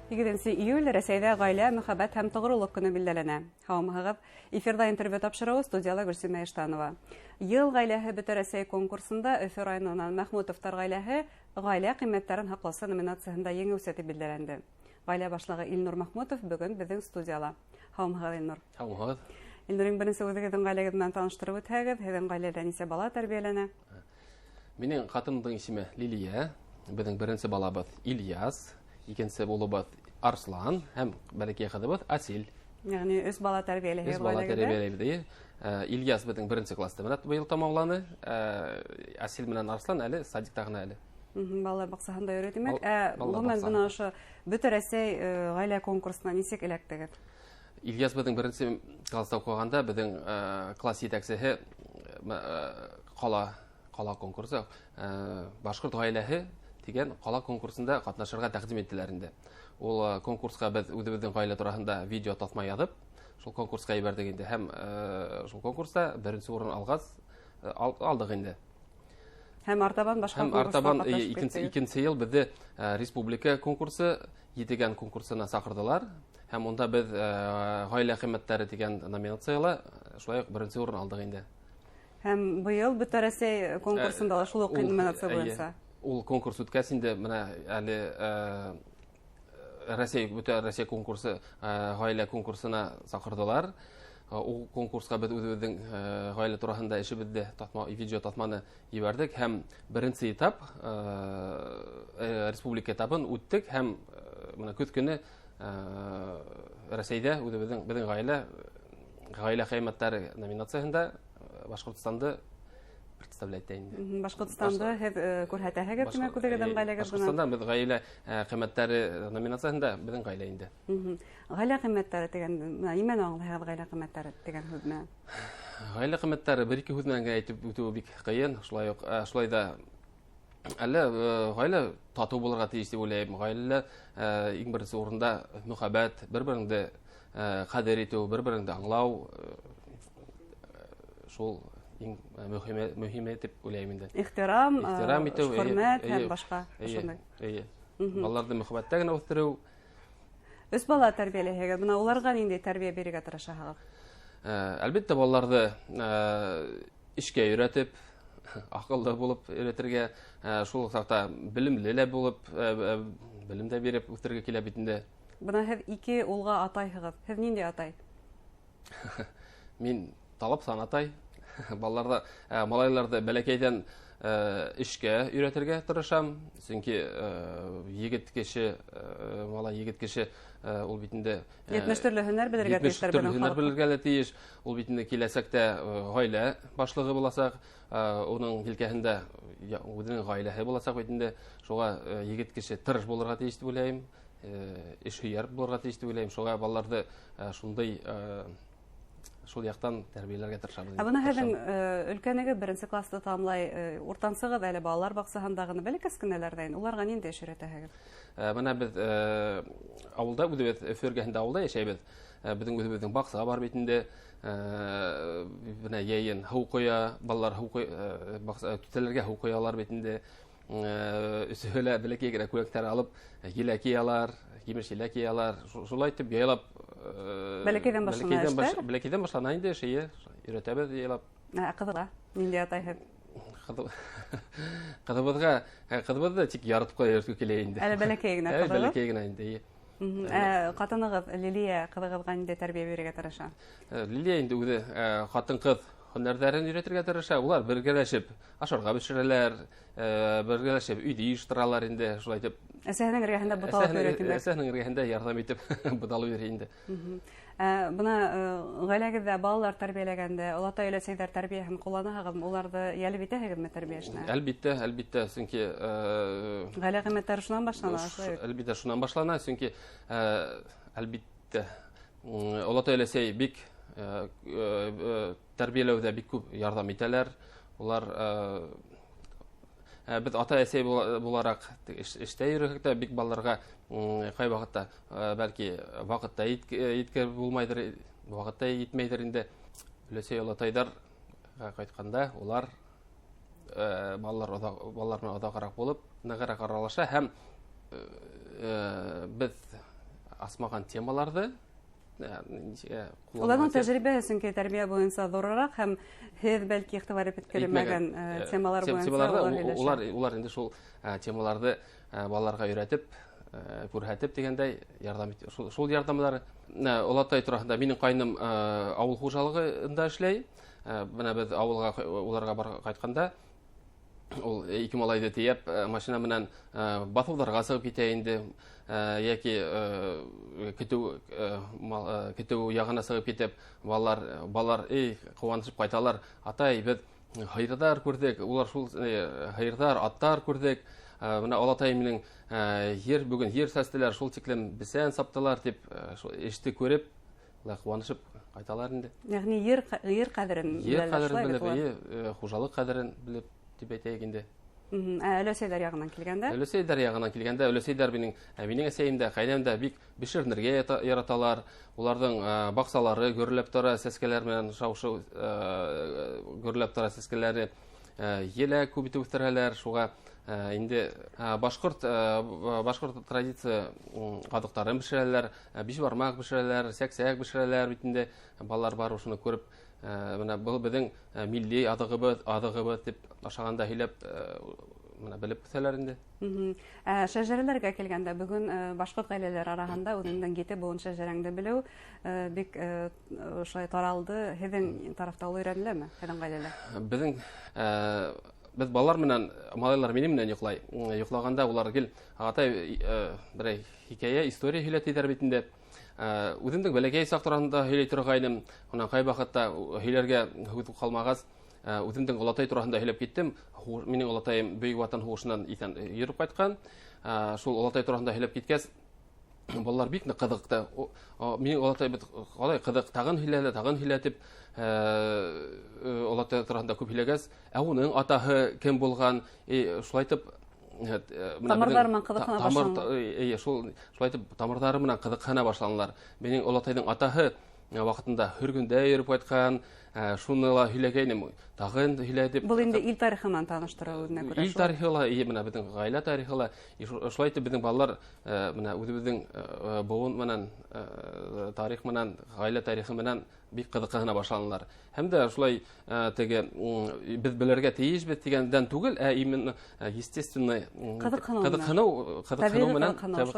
2 июль Рәсәйдә гаилә, мөхәббәт һәм тоғрылык көне билдәләнә. Һаумыһығыҙ, эфирда интервью тапшырыу студияла Гөлсимә Иштанова. Ел гаиләһе Бөтә Рәсәй конкурсында Өфө районынан Мәхмүтовтар гаиләһе гаилә ҡиммәттәрен һаҡлаусы номинацияһында еңеүсе итеп билдәләнде. Гаилә башлығы Илнур Мәхмүтов бөгөн беҙҙең студияла. Һаумыһығыҙ, Илнур. Һаумыһығыҙ. Илнур, беренсе үҙегеҙҙең ғаиләгеҙ менән таныштырып үтһәгеҙ, һеҙҙең ғаиләлә нисә бала тәрбиәләнә? Минең ҡатындың исеме Лилия, беҙҙең беренсе балабыҙ Ильяс, икенсе улыбыҙ Арслан һәм бәләкәй ҡыҙыбыҙ Асил. Яғни 3 бала тәрбиәләйһегеҙ Өс бала ғаиләгеҙҙә? тәрбиәләйбеҙ. Ильяс беҙҙең беренсе класста быйыл тамамланы. Асил менән Арслан әле садикта ғына әле. Балалар баҡсаһында йөрөй, тимәк. Балалар Ғөмүмән баҡсаһы. бына ошо Бөтә Рәсәй ғаилә конкурсына нисек эләктегеҙ? Ильяс беҙҙең беренсе класста уҡығанда беҙҙең класс етәксеһе ҡала конкурсы, Башҡорт ғаиләһе тигән ҡала конкурсында ҡатнашырға тәҡдим иттеләр инде. Ул конкурсҡа беҙ үҙебеҙҙең ғаилә тураһында видео таҫма яҙып, шул конкурсҡа ебәрҙек инде һәм шул конкурста беренсе урын алдыҡ инде. Һәм артабан башҡа Һәм конкурстарға артабан ҡатнашып киттегеҙ. икенсе йыл беҙҙе республика конкурсы, етегән конкурсына саҡырҙылар. Һәм унда беҙ ғаилә ҡиммәттәре тигән номинацияла шулай уҡ беренсе урын алдыҡ инде. Һәм быйыл Бөтә Рәсәй конкурсында ла шул уҡ номинация буйынса. Ул конкурс үткәс инде, менә әле Бөтә Рәсәй конкурсы ғаилә конкурсына саҡырҙылар. Ул конкурсҡа беҙ үҙебеҙҙең ғаилә тураһында эшебеҙҙе видео таҫманы ебәрҙек һәм беренсе этап республика этабын үттек һәм көҙ көнө Рәсәйҙә үҙебеҙҙең ғаилә ҡиммәттәре номинацияһында Башҡортостанды представлять инде. Башҡортостанды һеҙ күрһәтәһегеҙ, тимәк, үҙегеҙҙең ғаиләгеҙ менән. Башҡортостанда беҙ ғаилә ҡиммәттәре номинацияһында беҙҙең ғаилә инде. Ғаилә ҡиммәттәре тигән, нимәне аңлайһығыҙ ғаилә ҡиммәттәре тигән һүҙ менән? Ғаилә ҡиммәттәре бер-ике һүҙ менән генә әйтеп үтеү бик ҡыйын. Шулай да әле ғаилә татыу булырға тейеш дип уйлайым. Ғаилә иң беренсе урында мөхәббәт, бер-береңде ҡәҙер итеү, бер-береңде аңлау, шул иң мөһиме дип уйлайым инде. Ихтирам, итеү, хөрмәт һәм башҡа. Балаларҙы мөхәббәттә генә үҫтереү. 3 бала тәрбиәләйһегеҙ, бына уларға ниндәй тәрбиә бирергә тырышаһығыҙ? Әлбиттә, балаларҙы эшкә өйрәтеп, аҡыллы булып өйрәтергә, шул саҡта белемле лә булып, белем дә биреп үҫтерергә килә бит инде. Бына һеҙ 2 улға атайһығыҙ. Һеҙ ниндәй атай? Мин талапсан атай. Малайларҙы бәләкәйҙән эшкә өйрәтергә тырышам. Сөнки егет кеше, малай егет кеше ул бит инде 70 төрлө һөнәр белергә тейеш. 70 төрлө һөнәр белергә лә тейеш. Ул бит инде киләсәктә ғаилә башлығы буласаҡ, уның һилкәһендә үҙенең ғаиләһе буласаҡ бит инде. Шуға егет кеше тырыш булырға тейеш дип уйлайым. Эш һөйәр булырға тейеш дип уйлайым. Шуға балаларҙы шундай шул яҡтан тәрбиәләргә тырышабыҙ. Бына һеҙҙең өлкәнегеҙ беренсе класты тамамлай, уртансығыҙ әле балалар баҡсаһындағыны бәләкәс кенәләрҙән, уларға ниндәй эш өйрәтәһегеҙ? Бына беҙ ауылда, үҙебеҙ Өфө эргәһендә ауылда йәшәйбеҙ. Беҙҙең үҙебеҙҙең баҡса бар бит инде. Бына йәйен һыу ҡоя, балалар түтәләргә һыу ҡоялар бит инде. Өсөһө лә бәләкәй генә күләктәр алып, еләк йыялар, емеш еләк йыялар. Шулай итеп яйлап Бәләкәйҙән башлана эштәр? Бәләкәйҙән башлана инде эше, өйрәтәбеҙ яйлап. Ҡыҙға ниндәй атайһыҙ? Ҡыҙыбыҙҙы тик яратып ҡына өйрәткә килә инде. Әле бәләкәй генә ҡыҙығыҙ? Бәләкәй генә инде. Ҡатынығыҙ Лилия ҡыҙығыҙға ниндәй тәрбиә бирергә тырыша? Лилия инде үҙе ҡатын-ҡыҙ һөнәрҙәрен өйрәтергә тырыша. Улар бергәләшеп ашарға бешерәләр, бергәләшеп өйҙө йыйыштыралар инде, шулай итеп. Әсәһенең эргәһендә буталып өйрәтәләр. Әсәһенең эргәһендә ярҙам итеп буталып йөрөй инде. Бына ғаиләгеҙҙә балалар тәрбиәләгәндә, олатай өләсәйҙәр тәрбиәһен ҡулланаһығыҙмы? Уларҙы йәлеп итәһегеҙме тәрбиә эшенә? Әлбиттә, сөнки ғаилә ҡиммәттәре шунан башлана. Әлбиттә, шунан башлана, сөнки әлбиттә олатай өләсәй бик тәрбиәләүҙә бик күп ярҙам итәләр. Улар беҙ ата-әсәй булараҡ эштә йөрөһәк тә бик балаларға ҡай ваҡытта бәлки ваҡытта еткереп булмайҙыр, ваҡытта етмәйҙер инде. Өләсәй олатайҙарға ҡайтҡанда улар балалар менән оҙағыраҡ булып, нығыраҡ аралаша һәм беҙ асмаган темаларды Уларның тәҗрибәсе сөнки тәрбия буенча зуррак һәм һез бәлки игътибар итеп кермәгән темалар буенча улар инде шул темаларды балаларга өйрәтеп, күрһәтеп дигәндәй ярдәм итә. Шул ярдәмләр Олатай турында минем кайным авыл хуҗалыгында эшләй. Менә без авылга уларга барып кайтканда ул ике малайды тиеп машина белән басуларга сыгып китә инде. Яки көтү ягына сыгып китеп, балалар куанышып кайталар. Атай, без хайырдар күрдек, улар шул хайырдар, аттар күрдек. Менә Олатай минең бүген җир сәстеләр, шул тиклем бисән саптылар дип эште күреп, куанышып кайталар инде. Ягъни җир кадерен белеп, хуҗалык кадерен белеп дип әйтәйек инде. Өләсәйләр ягынан килгәндә? Өләсәйләр ягынан килгәндә, өләсәйләр минең әсәемдә, кайнамда бик бишернергә яраталар. Уларның баксалары гөрләп тора, сәскәләр белән шау-шу гөрләп тора сәскәләре. Елә күп итеп үстерәләр, шуга инде башкорт традиция кадыктарын бишерәләр, бишбармак бишерәләр, сәксәк бишерәләр бит инде балалар бар, шуны күреп, менә бу безнең милли адыгыбыз дип ашаганда һөйләп, менә белеп үсәләр инде. Шәҗәрәләргә килгәндә, бүген башкорт гаиләләре арасында үзеңнең 7 буын шәҗәрәңне белү бик шулай таралды. Һеҙҙең тарафта ул өйрәнеләме? Һеҙҙең гаиләлә? Без балалар менән, малайлар минем менән йоклай. Йоклаганда улар гел атай берәй хикәя, история һөйләтәләр бит инде. Үземнең бәләкәй сак турында һөйләй торгайным. Онан кай вакытта һөйләргә хукук калмагас, үземнең Олатай турында һөйләп киттем. Минең Олатаем Бөек Ватан һугышынан исән йөреп кайткан. Шул Олатай турында һөйләп киткәс, балалар бик нык кызыкты. Минең Олатай бит калай кызык, тагын һөйләтеп, Олатай турында күп һөйләгәс, уның атаһы кем булган, шулай итеп тамырлары менән кызыксына башланылар. Шулай итеп тамырлары менән кызыксына башланылар. Минең Олатайның атаһы вакытында Хөргөндә йөреп кайткан, шуны ла һөйләгәйнем, тагын һөйләдеп. Бу инде ил тарихынан таныштыра үзенә күрә. Ил тарихы ла, менә безнең гаилә тарихы ла, шулай итеп безнең балалар менә үзебезнең буын менән, тарих менән, гаилә тарихы менән бик кызыксына башланылар. Һәм дә шулай теге без белергә тиешбез дигәндән түгел, именно естественный кызыксыну менән,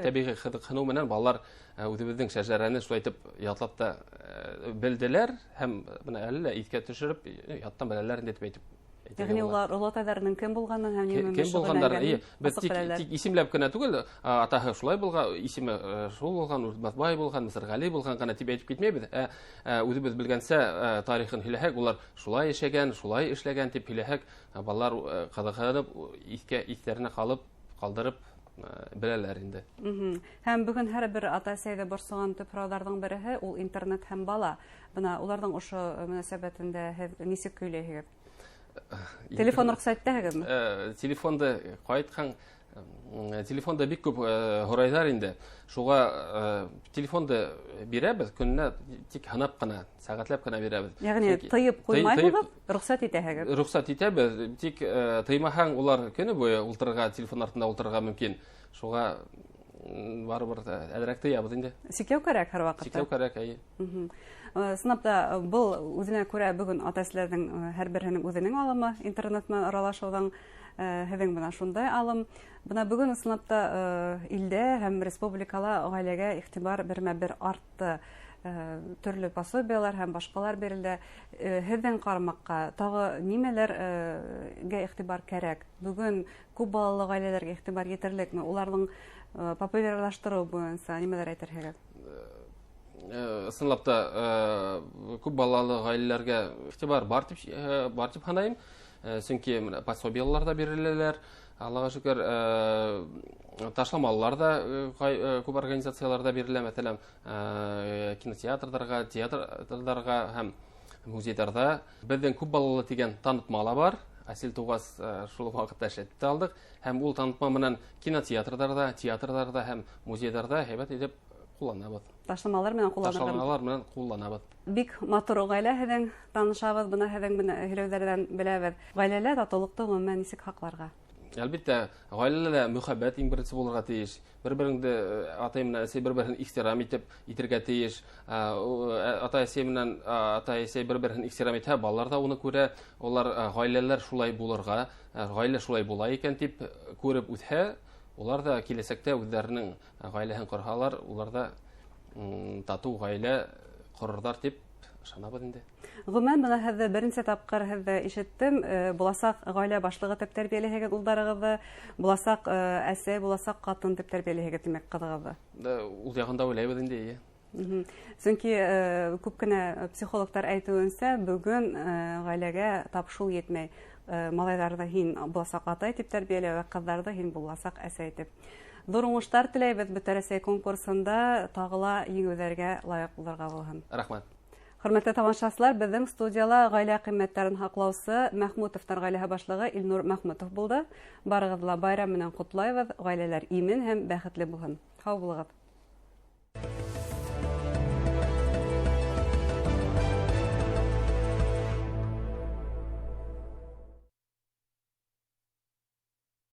табигый кызыксыну менән балалар үзебезнең шәҗәрәне шулай итеп ятлап та белделәр һәм менә әле дә искә төшереп яттан беләләр инде дип әйтеп. Ягъни улар Олатайларның кем булганын һәм кем булганнар, без тик исемләп кенә түгел, атаһы шулай булган, исеме шул булган, Урматбай булган, Мисыргали булган гына дип әйтеп китмәйбез. Үзебез белгәнсә тарихын һөйләһәк, улар шулай яшәгән, шулай эшләгән дип һөйләһәк, балалар кызыксынып, истәренә калдырып беләләр инде. Һәм бүген һәрбер ата-әсәгә борсыган төп сорауларның береһе ул интернет һәм бала. Бына уларның ошо мөнәсәбәтендә һез нисек көйләйһегез? Телефон рөхсәт итәһегезме? Телефонда кайткан, телефонда бик күп һорайлар инде. Шуга телефонда бирәбез, көннә тик һанап кына, сәгатьләп кына бирәбез. Ягъни тыйып куймайсызгыз, рөхсәт итәһегез. Рөхсәт итәбез, тик тыймаһаң улар көне буе ултырырга, телефон артында ултырырга мөмкин. Шуга барыбер әдрәк тыябыз инде. Сикәү кирәк һәр вакытта. Сикәү кирәк, Сынапта был үзенә күрә бүген ата-әсәләрнең һәрберенең үзенең алымы, интернет белән аралашудан һеҙҙең бына шундай алым. Бына бүген сынапта илдә һәм республикала гаиләгә игътибар бермә-бер артты. Төрле пособиялар һәм башкалар бирелде. Һеҙҙең карамакка тагы нимәләргә игътибар кәрәк? Бүген күп балалы гаиләләргә игътибар етерлекме? Уларның популярлаштырыу буенча нимәләр әйтерһегеҙ? Сынлапта күп балалы гаиләләргә игътибар бар дип һанайым. Сөнки пособиялар да биреләләр. Аллага шөкер, ташламалар да күп организацияларда бирелә, мәсәлән, кинотеатрҙарга, театрҙарга һәм музейҙарҙа. Бездең күп балалы дигән танытма бар. Асил Тугас шул вакытта эшләтеп алдык. Һәм ул танытма менән кинотеатрҙарда, театрҙарда һәм музейҙарда һәйбәт итеп кулланабыз. Ташлымалар менән кулланабыз. Бик матур гаилә һеҙҙең танышабыҙ, бына һеҙҙең һөйләүҙәрҙән беләбеҙ. Гаиләлә татыулыҡты ғөмүмән нисек һаҡларға? Әлбәттә, гаиләдә мөхәббәт иң беренче булырга тиеш. Бер-береңне атай менән әсәй бер-берен ихтирам итеп итәргә тиеш. Атай-әсәй менән атай-әсәй бер-берен ихтирам итә, балалар да уны күрә, олар гаиләләр шулай булырга, гаилә шулай була икән дип күреп үтһә, улар да киләсәктә үзләренең гаиләһен корһалар, улар да тату гаилә корырдар дип ышанабыз инде. Гомумән, бына һеҙҙе беренсе тапҡыр һеҙҙе ишеттем. Буласаҡ ғаилә башлығы тип тәрбиәләйһегеҙ улдарығыҙҙы, буласаҡ әсәй, буласаҡ ҡатын тип тәрбиәләйһегеҙ тимәк ҡыҙығыҙҙы. Ул яғында уйлайбыҙ инде. Сөнки күп кенә психологтар әйтеүенсә, бөгөн ғаиләгә тап шул етмәй. Малайҙарҙы һин буласаҡ атай тип тәрбиәләй, ҡыҙҙарҙы һин буласаҡ әсәй тип. Ҙур уңыштар теләйбеҙ Бөтә Рәсәй конкурсында, тағыла еңеүҙәргә лайыҡ булырға булһын. Рәхмәт. Хөрмәтле тамашасылар, беҙҙең студияла ғаилә ҡиммәттәрен һаҡлаусы Мәхмүтовтар ғаиләһе башлығы Илнур Мәхмүтов булды. Барығыҙ ла байрам менән ҡотлайбыҙ. Ғаиләләр имен һәм бәхетле булһын. Һау булығыҙ.